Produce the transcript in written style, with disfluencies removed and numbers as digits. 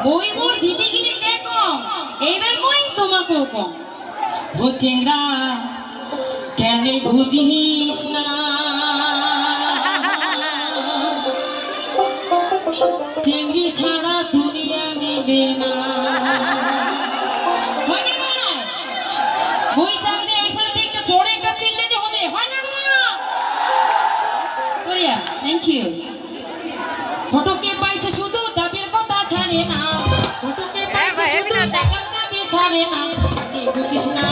বই মোর দিদি গিলি দেখো এইবার মই তোমাকেও কম ও চেংরা কেন বুঝিস না চেংড়ি ছাড়া দুনিয়া মিলে না বই চামড়ে এইখানে একটা জোরে একটা চিল্লাতে হবে হয় না করিয়া থ্যাংক ইউ ফটোকে পাইছে শুধু দাবির কথা ছাড়ে না ফটোকে পাইছে শুধু টাকার দাবি ছাড়ে না বুঝিস না